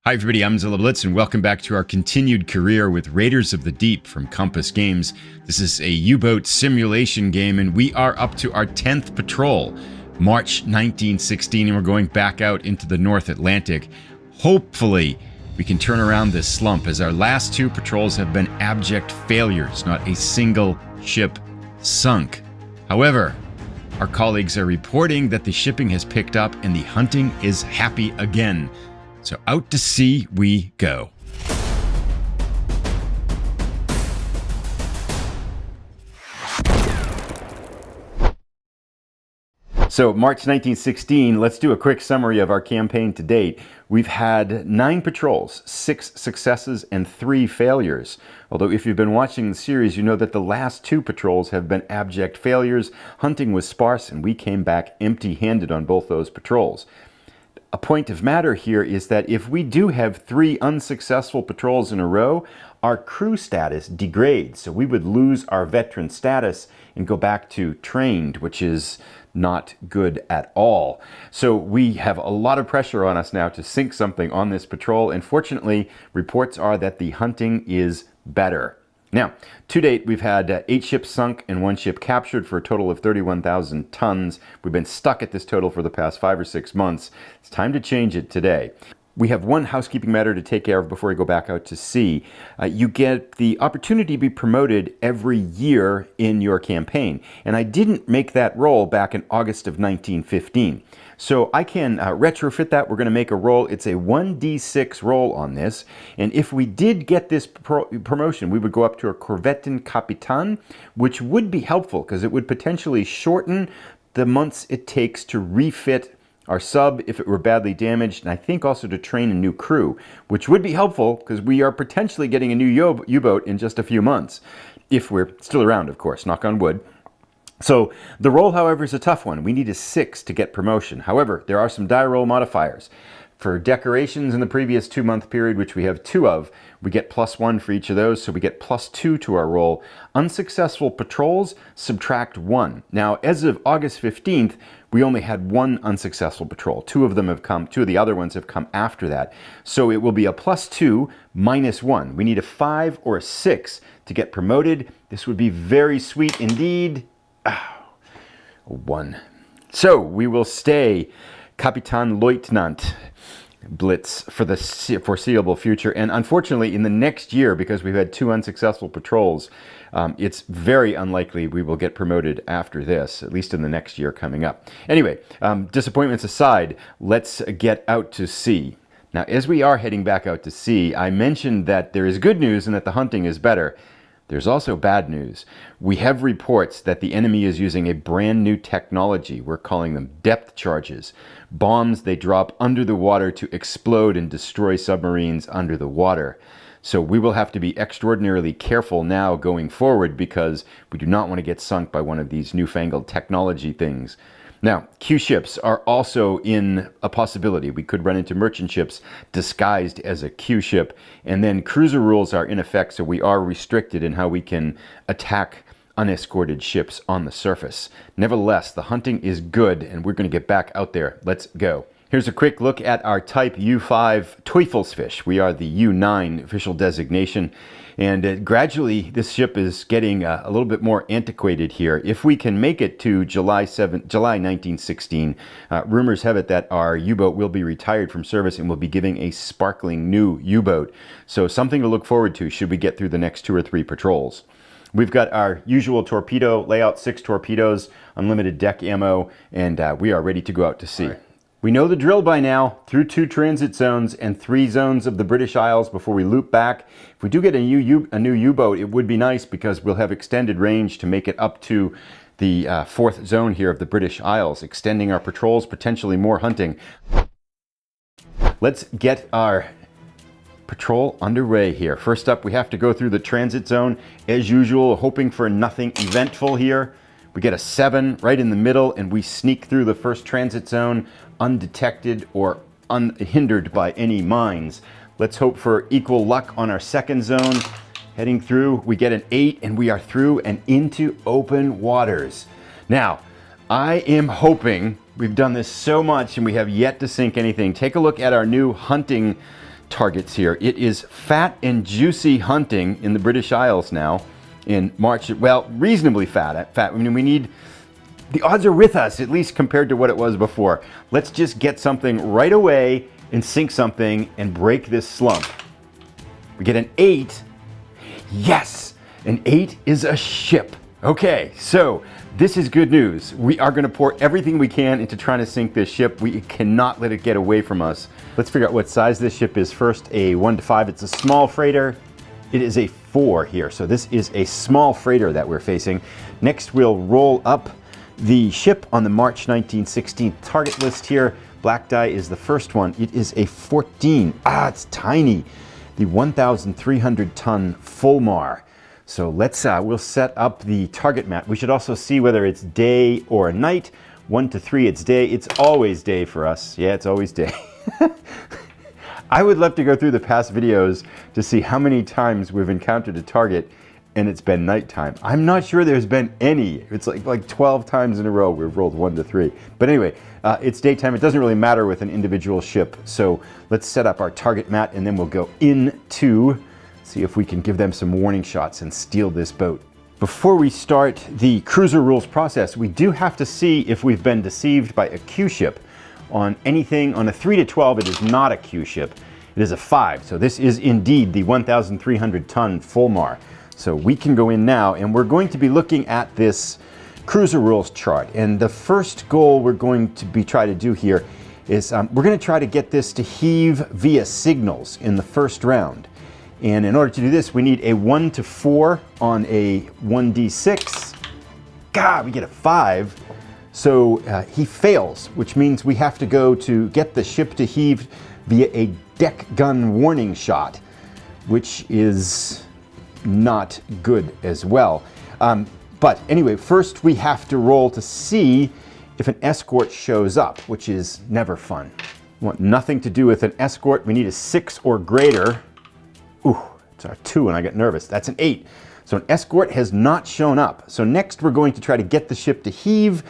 Hi everybody, I'm Zilla Blitz and welcome back to our continued career with Raiders of the Deep from Compass Games. This is a U-boat simulation game and we are up to our 10th patrol, March 1916, and we're going back out into the North Atlantic. Hopefully we can turn around this slump as our last two patrols have been abject failures, not a single ship sunk. However, our colleagues are reporting that the shipping has picked up and the hunting is happy again. So out to sea we go. So March 1916, let's do a quick summary of our campaign to date. We've had 9 patrols, 6 successes and 3 failures. Although if you've been watching the series, you know that the last 2 patrols have been abject failures. Hunting was sparse and we came back empty-handed on both those patrols. A point of matter here is that if we do have 3 unsuccessful patrols in a row, our crew status degrades. So we would lose our veteran status and go back to trained, which is not good at all. So we have a lot of pressure on us now to sink something on this patrol, and fortunately, reports are that the hunting is better. Now, to date, we've had 8 ships sunk and 1 ship captured for a total of 31,000 tons. We've been stuck at this total for the past 5 or 6 months. It's time to change it today. We have one housekeeping matter to take care of before we go back out to sea. You get the opportunity to be promoted every year in your campaign. And I didn't make that roll back in August of 1915. So I can retrofit that. We're going to make a roll. It's a 1d6 roll on this. And if we did get this promotion, we would go up to a Corvettin Capitan, which would be helpful because it would potentially shorten the months it takes to refit our sub if it were badly damaged, and I think also to train a new crew, which would be helpful because we are potentially getting a new U-boat in just a few months, if we're still around, of course, knock on wood. So the roll, however, is a tough one. We need a 6 to get promotion. However, there are some die roll modifiers. For decorations in the previous 2-month period, which we have 2 of, we get +1 for each of those, so we get +2 to our roll. Unsuccessful patrols, subtract 1. Now, as of August 15th, we only had 1 unsuccessful patrol. 2 of the other ones have come after that. So it will be a +2 minus 1. We need a 5 or a 6 to get promoted. This would be very sweet indeed. A 1. So we will stay Kapitan Leutnant Blitz for the foreseeable future, and unfortunately in the next year, because we've had 2 unsuccessful patrols, it's very unlikely we will get promoted after this, at least in the next year coming up. Anyway, disappointments aside, let's get out to sea. Now, as we are heading back out to sea, I mentioned that there is good news and that the hunting is better. There's also bad news. We have reports that the enemy is using a brand new technology. We're calling them depth charges. Bombs they drop under the water to explode and destroy submarines under the water. So we will have to be extraordinarily careful now going forward because we do not want to get sunk by one of these newfangled technology things. Now, Q ships are also in a possibility. We could run into merchant ships disguised as a Q ship, and then cruiser rules are in effect, so we are restricted in how we can attack unescorted ships on the surface. Nevertheless, the hunting is good, and we're going to get back out there. Let's go. Here's a quick look at our type U5 Teufelsfish. We are the U9 official designation, and gradually this ship is getting a little bit more antiquated here. If we can make it to July 1916, rumors have it that our U-boat will be retired from service and will be giving a sparkling new U-boat. So something to look forward to should we get through the next 2 or 3 patrols. We've got our usual torpedo layout, 6 torpedoes, unlimited deck ammo, and we are ready to go out to sea. Right. We know the drill by now, through 2 transit zones and 3 zones of the British Isles before we loop back. If we do get a new U-boat, it would be nice because we'll have extended range to make it up to the 4th zone here of the British Isles, extending our patrols, potentially more hunting. Let's get our patrol underway here. First up, we have to go through the transit zone, as usual, hoping for nothing eventful here. We get a 7 right in the middle, and we sneak through the first transit zone undetected or unhindered by any mines. Let's hope for equal luck on our second zone. Heading through, we get an 8, and we are through and into open waters. Now, I am hoping, we've done this so much and we have yet to sink anything. Take a look at our new hunting targets here. It is fat and juicy hunting in the British Isles now in March. Well, reasonably fat. I mean, we need, the odds are with us, at least compared to what it was before. Let's just get something right away and sink something and break this slump. We get an 8. Yes, an 8 is a ship. Okay, so this is good news. We are going to pour everything we can into trying to sink this ship. We cannot let it get away from us. Let's figure out what size this ship is first. A 1 to 5. It's a small freighter. It is a 4 here. So this is a small freighter that we're facing. Next, we'll roll up the ship on the March 1916 target list here. Black die is the first one. It is a 14. It's tiny. The 1,300 ton Fulmar. So let's, we'll set up the target map. We should also see whether it's day or night. 1 to 3, it's day. It's always day for us. Yeah, it's always day. I would love to go through the past videos to see how many times we've encountered a target and it's been nighttime. I'm not sure there's been any. It's like 12 times in a row we've rolled 1 to 3. But anyway, it's daytime. It doesn't really matter with an individual ship. So let's set up our target mat and then we'll go into, see if we can give them some warning shots and steal this boat. Before we start the cruiser rules process, we do have to see if we've been deceived by a Q ship. On anything, on a 3 to 12, it is not a Q ship. It is a 5. So this is indeed the 1,300 ton Fulmar. So we can go in now and we're going to be looking at this cruiser rules chart. And the first goal we're going to be trying to do here is we're going to try to get this to heave via signals in the first round. And in order to do this, we need a 1 to 4 on a 1d6. God, we get a 5. So he fails, which means we have to go to get the ship to heave via a deck gun warning shot, which is not good as well. But anyway, first we have to roll to see if an escort shows up, which is never fun. We want nothing to do with an escort. We need a 6 or greater. Ooh, it's our 2 and I get nervous. That's an 8. So an escort has not shown up. So next we're going to try to get the ship to heave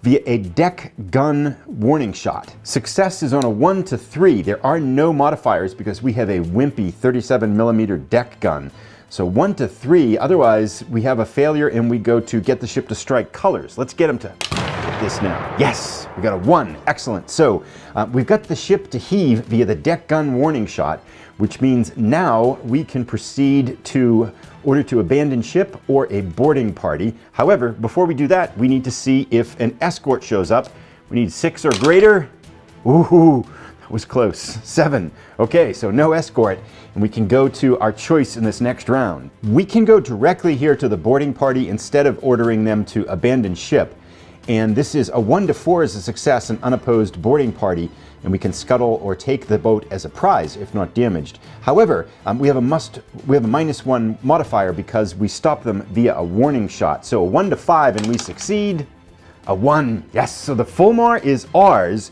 via a deck gun warning shot. Success is on a 1 to 3. There are no modifiers because we have a wimpy 37mm deck gun. So 1 to 3, otherwise we have a failure and we go to get the ship to strike colors. Let's get them to hit this now. Yes, we got a 1, excellent. So we've got the ship to heave via the deck gun warning shot, which means now we can proceed to order to abandon ship or a boarding party. However, before we do that, we need to see if an escort shows up. We need 6 or greater. Ooh, that was close. 7. Okay, so no escort, and we can go to our choice in this next round. We can go directly here to the boarding party instead of ordering them to abandon ship. And this is a 1 to 4 is a success, an unopposed boarding party, and we can scuttle or take the boat as a prize if not damaged. However, we have a -1 modifier because we stop them via a warning shot. So a 1 to 5 and we succeed. A 1, yes. So the Fulmar is ours,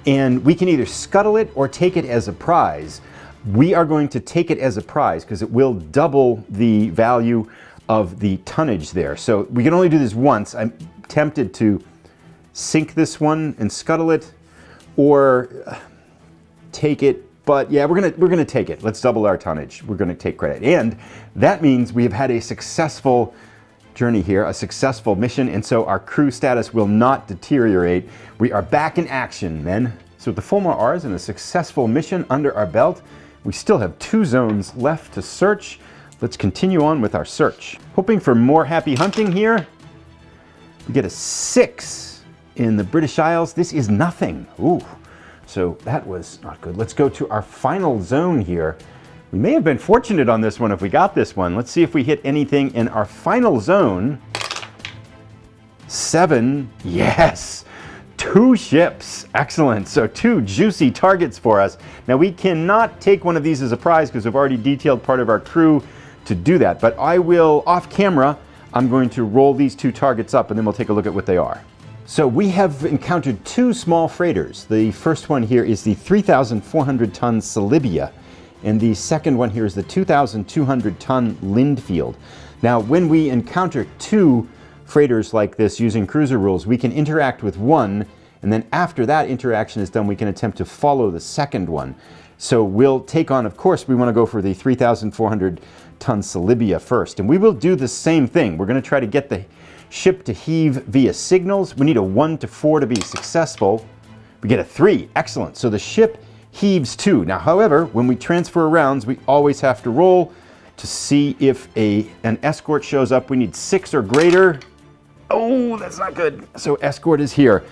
and we can either scuttle it or take it as a prize. We are going to take it as a prize because it will double the value of the tonnage there. So we can only do this once. I'm tempted to sink this one and scuttle it, or take it, but yeah, we're gonna take it. Let's double our tonnage. We're gonna take credit, and that means we have had a successful journey here, a successful mission, and so our crew status will not deteriorate. We are back in action, men. So with the Fulmar R's and a successful mission under our belt, we still have 2 zones left to search. Let's continue on with our search. Hoping for more happy hunting here. We get a 6 in the British Isles. This is nothing. Ooh, so that was not good. Let's go to our final zone here. We may have been fortunate on this one if we got this one. Let's see if we hit anything in our final zone. 7, yes. 2 ships, excellent. So 2 juicy targets for us. Now we cannot take one of these as a prize because we've already detailed part of our crew to do that, but I will, off camera, I'm going to roll these 2 targets up and then we'll take a look at what they are. So we have encountered 2 small freighters. The first one here is the 3,400 ton Salibia, and the second one here is the 2,200 ton Lindfield. Now, when we encounter 2 freighters like this using cruiser rules, we can interact with one, and then after that interaction is done, we can attempt to follow the second one. So we'll take on, of course, we want to go for the 3,400 ton Salibia first. And we will do the same thing. We're going to try to get the ship to heave via signals. We need a 1 to 4 to be successful. We get a 3. Excellent. So the ship heaves 2. Now, however, when we transfer rounds, we always have to roll to see if an escort shows up. We need 6 or greater. Oh, that's not good. So escort is here.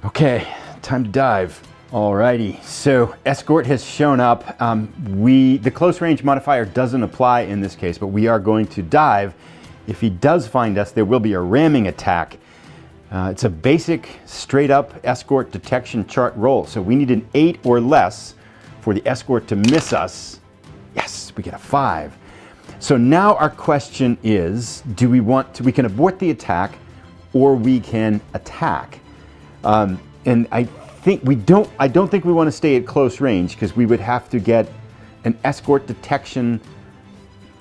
Okay, time to dive. Alrighty, so escort has shown up. The close range modifier doesn't apply in this case, but we are going to dive. If he does find us, there will be a ramming attack. It's a basic, straight up escort detection chart roll. So we need an 8 or less for the escort to miss us. Yes, we get a 5. So now our question is, do we want to, we can abort the attack or we can attack. And I don't think we want to stay at close range because we would have to get an escort detection.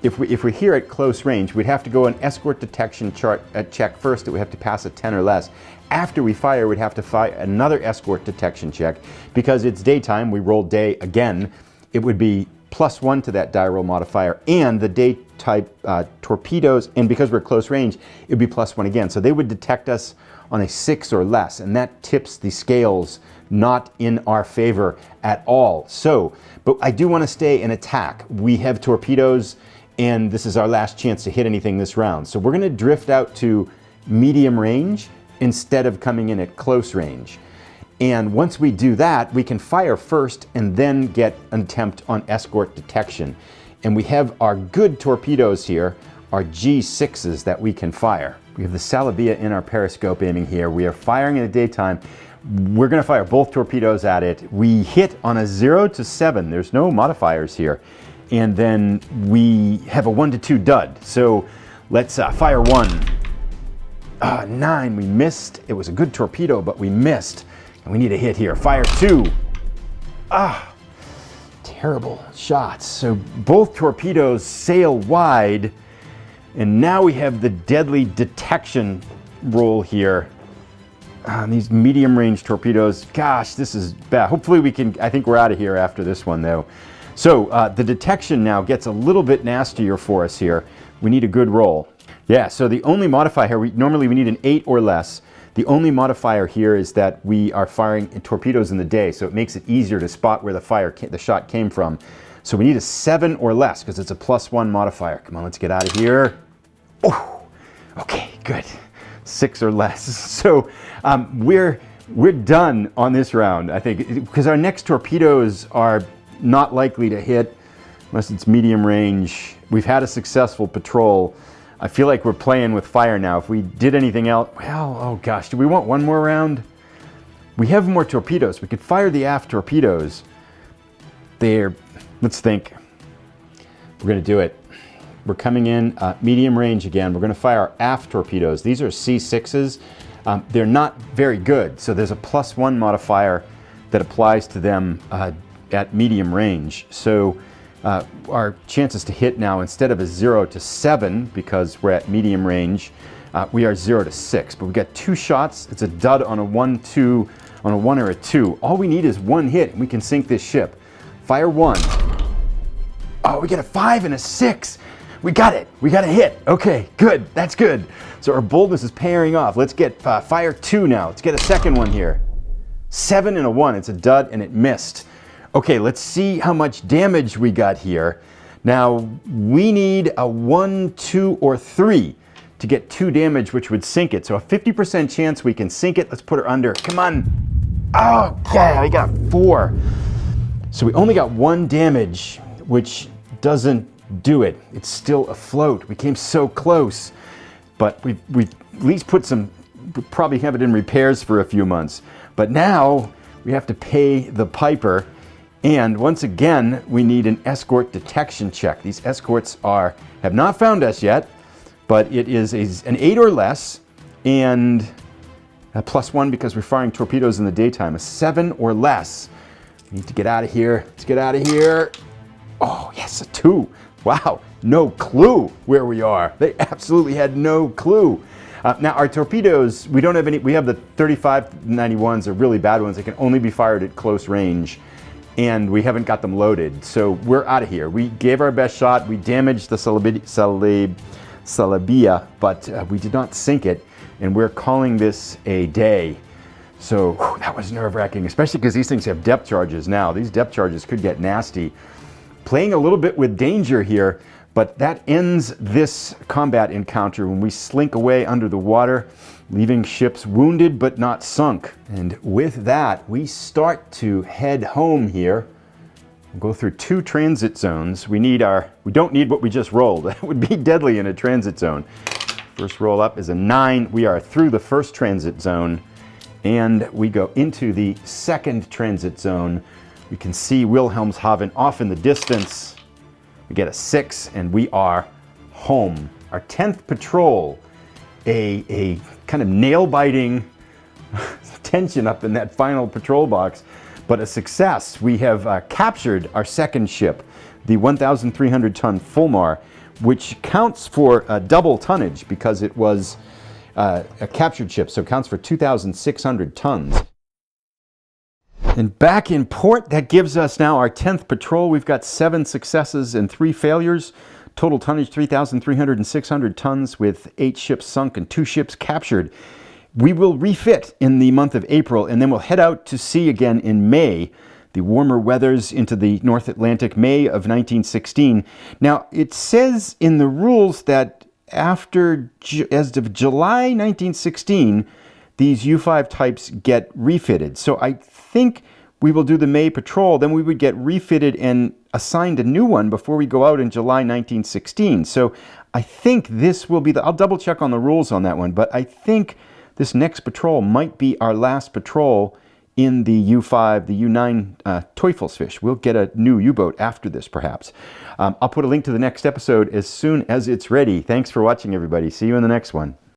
If we're here at close range, we'd have to go an escort detection check first that we have to pass a 10 or less. After we fire, we'd have to fire another escort detection check. Because it's daytime, we roll day again, it would be +1 to that die roll modifier, and the day type torpedoes, and because we're close range, it would be +1 again. So they would detect us on a 6 or less, and that tips the scales not in our favor at all. So, but I do want to stay and attack. We have torpedoes, and this is our last chance to hit anything this round. So we're going to drift out to medium range instead of coming in at close range. And once we do that, we can fire first and then get an attempt on escort detection. And we have our good torpedoes here, our G6s that we can fire. We have the Salibia in our periscope aiming here. We are firing in the daytime. We're going to fire both torpedoes at it. We hit on a 0 to 7. There's no modifiers here. And then we have a 1 to 2 dud. So let's fire 1. 9, we missed. It was a good torpedo, but we missed. And we need a hit here. Fire 2. Terrible shots. So both torpedoes sail wide. And now we have the deadly detection roll here. These medium range torpedoes, gosh, this is bad. Hopefully we can, I think we're out of here after this one though. So the detection now gets a little bit nastier for us here. We need a good roll. Yeah, so the only modifier here, normally we need an 8 or less. The only modifier here is that we are firing torpedoes in the day, so it makes it easier to spot where the shot came from. So we need a 7 or less because it's a +1 modifier. Come on, let's get out of here. Oh, okay, good. 6 or less. So we're done on this round, I think, because our next torpedoes are not likely to hit unless it's medium range. We've had a successful patrol. I feel like we're playing with fire now. If we did anything else, well, oh gosh, do we want one more round? We have more torpedoes. We could fire the aft torpedoes. Let's think. We're going to do it. We're coming in medium range again. We're going to fire our aft torpedoes. These are C6s. They're not very good, so there's a +1 modifier that applies to them at medium range. So our chances to hit now, instead of a 0 to 7, because we're at medium range, we are 0 to 6. But we got 2 shots. It's a dud on a 1, 2, on a 1 or a 2. All we need is 1 hit, and we can sink this ship. Fire 1. Oh, we get a 5 and a 6. We got it. We got a hit. Okay, good. That's good. So our boldness is paying off. Let's get fire 2 now. Let's get a second one here. 7 and a 1. It's a dud and it missed. Okay, let's see how much damage we got here. Now, we need a 1, 2, or 3 to get 2 damage, which would sink it. So a 50% chance we can sink it. Let's put her under. Come on. Oh, yeah, we got 4. So we only got 1 damage, which doesn't do it. It's still afloat. We came so close. But we've at least put some, probably have it in repairs for a few months. But now we have to pay the piper. And once again, we need an escort detection check. These escorts have not found us yet, but it is an 8 or less, and a +1 because we're firing torpedoes in the daytime. A 7 or less. We need to get out of here. Let's get out of here. Oh, yes, a 2. Wow, no clue where we are. They absolutely had no clue. Now, our torpedoes, we don't have any. We have the 3591s, are really bad ones. They can only be fired at close range. and we haven't got them loaded. So we're out of here. We gave our best shot. We damaged the Salabia, but we did not sink it, and we're calling this a day. So that was nerve-wracking, especially because these things have depth charges now. These depth charges could get nasty. Playing a little bit with danger here, but that ends this combat encounter when we slink away under the water, leaving ships wounded but not sunk. And with that, we start to head home here. We'll go through 2 transit zones. We don't need what we just rolled. That would be deadly in a transit zone. First roll up is a 9. We are through the first transit zone, and we go into the second transit zone. We can see Wilhelmshaven off in the distance. We get a 6, and we are home. Our 10th patrol, a kind of nail-biting tension up in that final patrol box, but a success. We have captured our second ship, the 1,300-ton Fulmar, which counts for double tonnage because it was a captured ship, so it counts for 2,600 tons. And back in port, that gives us now our 10th patrol. We've got 7 successes and 3 failures. Total tonnage 3,300 and 600 tons with 8 ships sunk and 2 ships captured. We will refit in the month of April, and then we'll head out to sea again in May. The warmer weathers into the North Atlantic, May of 1916. Now, it says in the rules that as of July 1916, these U-5 types get refitted. So I think we will do the May patrol, then we would get refitted and assigned a new one before we go out in July 1916. So I think this will be I'll double check on the rules on that one, but I think this next patrol might be our last patrol in the U-5, the U-9 Teufelsfish. We'll get a new U-boat after this, perhaps. I'll put a link to the next episode as soon as it's ready. Thanks for watching, everybody. See you in the next one.